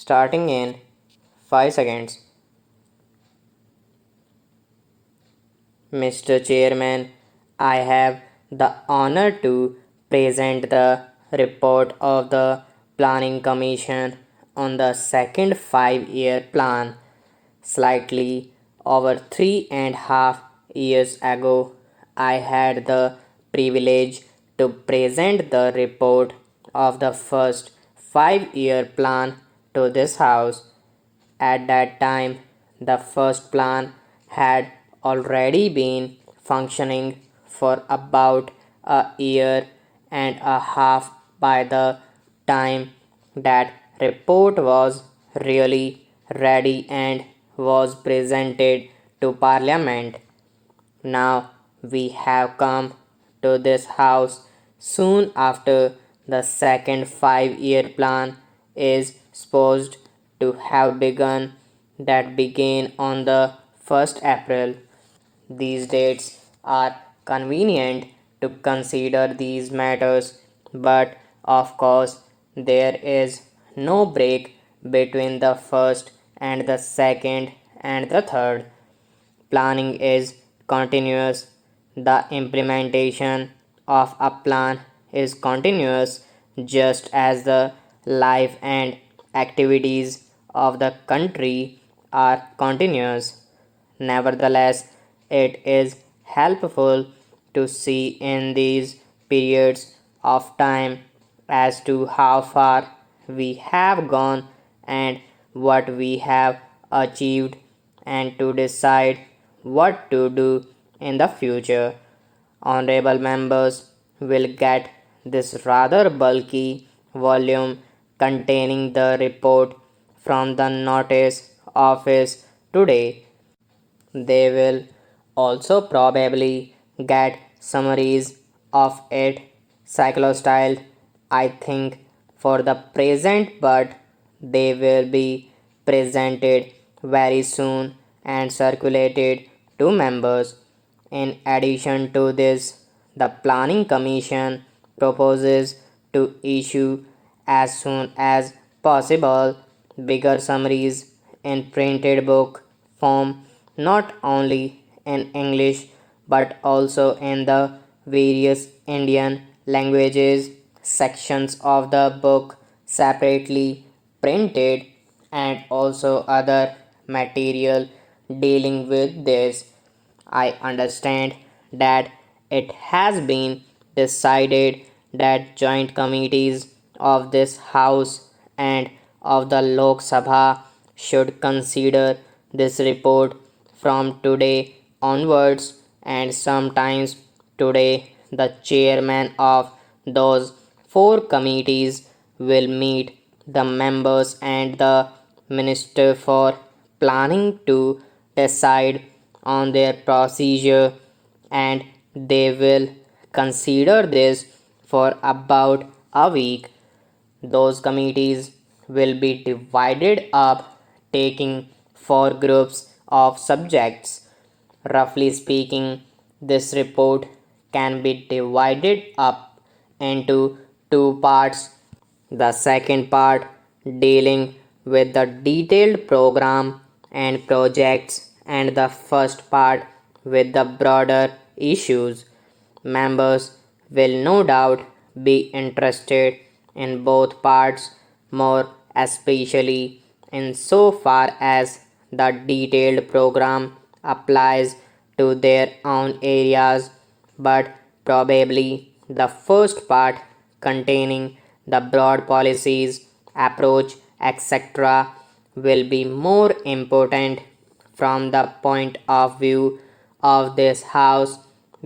starting in 5 seconds. Mr. Chairman, I have the honor to present the report of the Planning Commission on the second 5-year plan. Slightly over 3.5 years ago, I had the privilege to present the report of the first 5-year plan to this House. At that time, the first plan had already been functioning for about a year and a half by the time that report was really ready and was presented to Parliament. Now we have come to this House soon after the second 5-year plan is supposed to have begun, that began on the 1st April. These dates are convenient to consider these matters, but of course there is no break between the first and the second and the third. Planning is continuous. The implementation of a plan is continuous, just as the life and activities of the country are continuous. Nevertheless, it is helpful to see in these periods of time as to how far we have gone and what we have achieved, and to decide what to do in the future. Honorable members will get this rather bulky volume containing the report from the notice office today. They will also probably get summaries of it cyclostyled, I think, for the present, but they will be presented very soon and circulated to members. In addition to this, the Planning Commission proposes to issue as soon as possible bigger summaries in printed book form, not only in English but also in the various Indian languages. Sections of the book separately printed, and also other material dealing with this. I understand that it has been decided that joint committees of this House and of the Lok Sabha should consider this report from today onwards, and sometimes today the chairman of those four committees will meet the members and the minister for planning to decide on their procedure, and they will consider this for about a week. Those committees will be divided up, taking four groups of subjects. Roughly speaking, this report can be divided up into two parts. The second part dealing with the detailed program and projects, and the first part with the broader issues. Members will no doubt be interested in both parts, more especially in so far as the detailed program applies to their own areas, but probably the first part containing the broad policies, approach, etc., will be more important from the point of view of this House,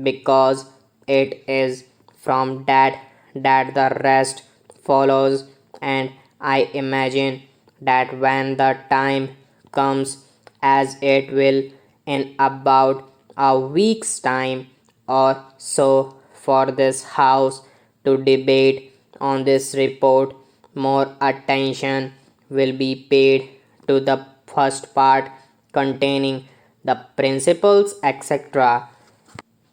because it is from that the rest follows, and I imagine that when the time comes, as it will in about a week's time or so, for this House to debate on this report, more attention will be paid to the first part containing the principles, etc.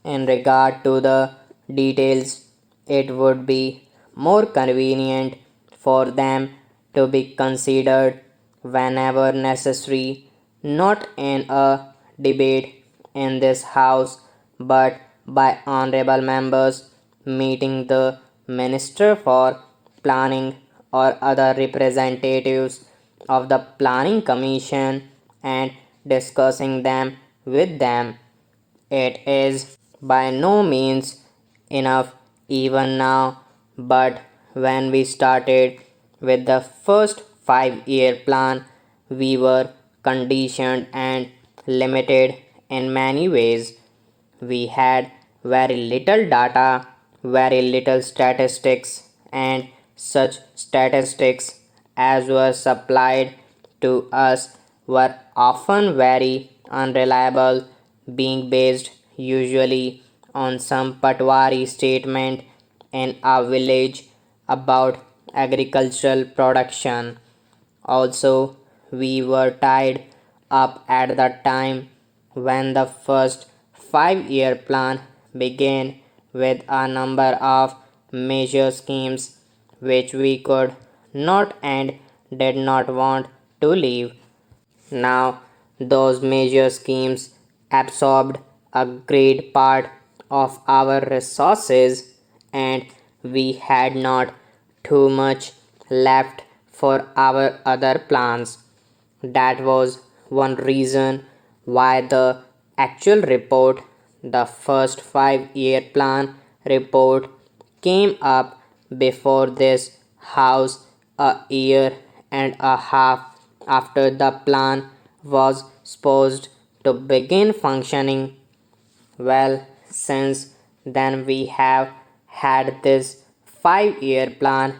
In regard to the details, it would be more convenient for them to be considered whenever necessary, not in a debate in this house, but by honorable members meeting the Minister for Planning or other representatives of the Planning Commission and discussing them with them. It is by no means enough even now, but when we started with the first 5 year plan, we were conditioned and limited in many ways. We had very little data, very little statistics, and such statistics as were supplied to us were often very unreliable, being based usually on some patwari statement in a village about agricultural production. Also, we were tied up at the time when the first 5 year plan began with a number of major schemes which we could not and did not want to leave. Now, those major schemes absorbed a great part of our resources, and we had not too much left for our other plans. That was one reason why the actual report, the first 5 year plan report, came up before this house a year and a half after the plan was supposed to begin functioning. Well, since then we have had this 5 year plan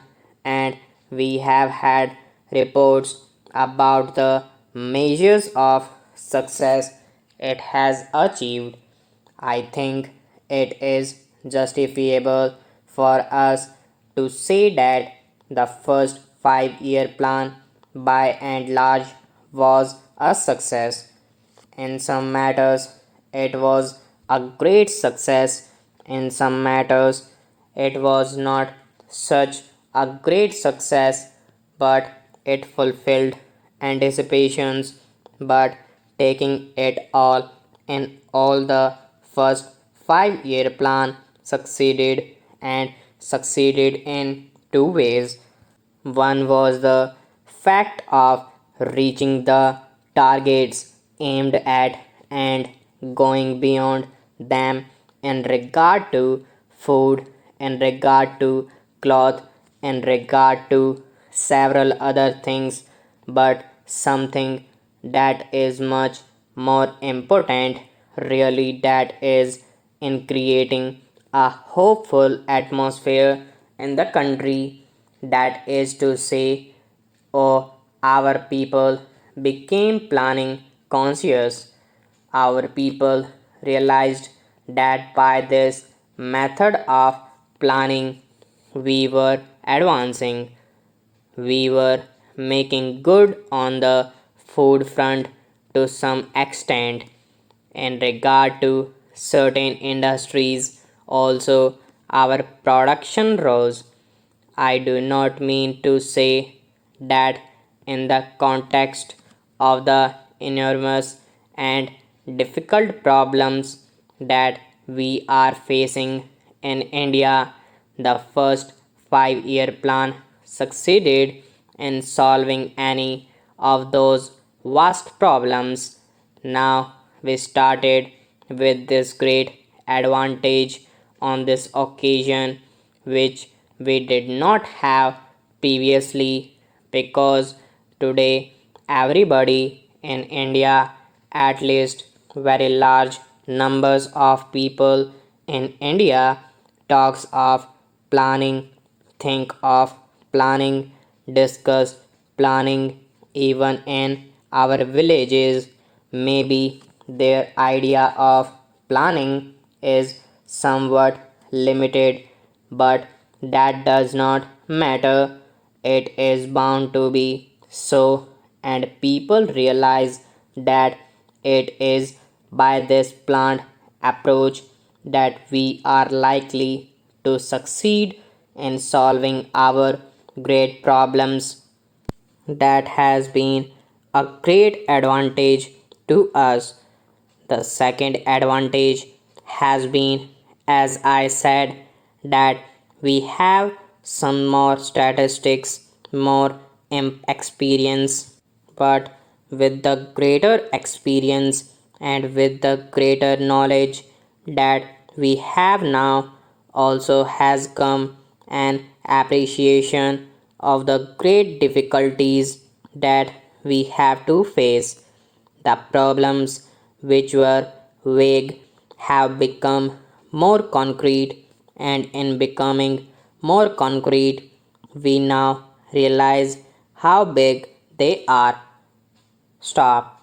and we have had reports about the measures of success it has achieved. I think it is justifiable for us to say that the first 5 year plan by and large was a success. In some matters, it was a great success. In some matters, it was not such a great success, but it fulfilled anticipations. But taking it all in all, the first 5 year plan succeeded and succeeded in two ways. One was the fact of reaching the targets aimed at and going beyond them in regard to food, in regard to cloth, in regard to several other things, but something that is much more important, really, that is in creating a hopeful atmosphere in the country. That is to say, oh, our people became planning conscious. Our people realized that by this method of planning, we were advancing. We were making good on the food front to some extent. In regard to certain industries, also our production rose. I do not mean to say that in the context of the enormous and difficult problems that we are facing in India, the first 5 year plan succeeded in solving any of those vast problems. Now we started with this great advantage on this occasion, which we did not have previously, because today everybody in India, at least very large numbers of people in India, talks of planning, think of planning, discuss planning. Even in our villages, maybe their idea of planning is somewhat limited, but that does not matter. It is bound to be so, and people realize that it is by this planned approach that we are likely to succeed in solving our great problems that has been a great advantage to us. The second advantage has been, as I said, that we have some more statistics, more experience, but with the greater experience and with the greater knowledge that we have now, also has come an appreciation of the great difficulties that we have to face. The problems which were vague have become more concrete, and in becoming more concrete, we now realize how big they are. Stop.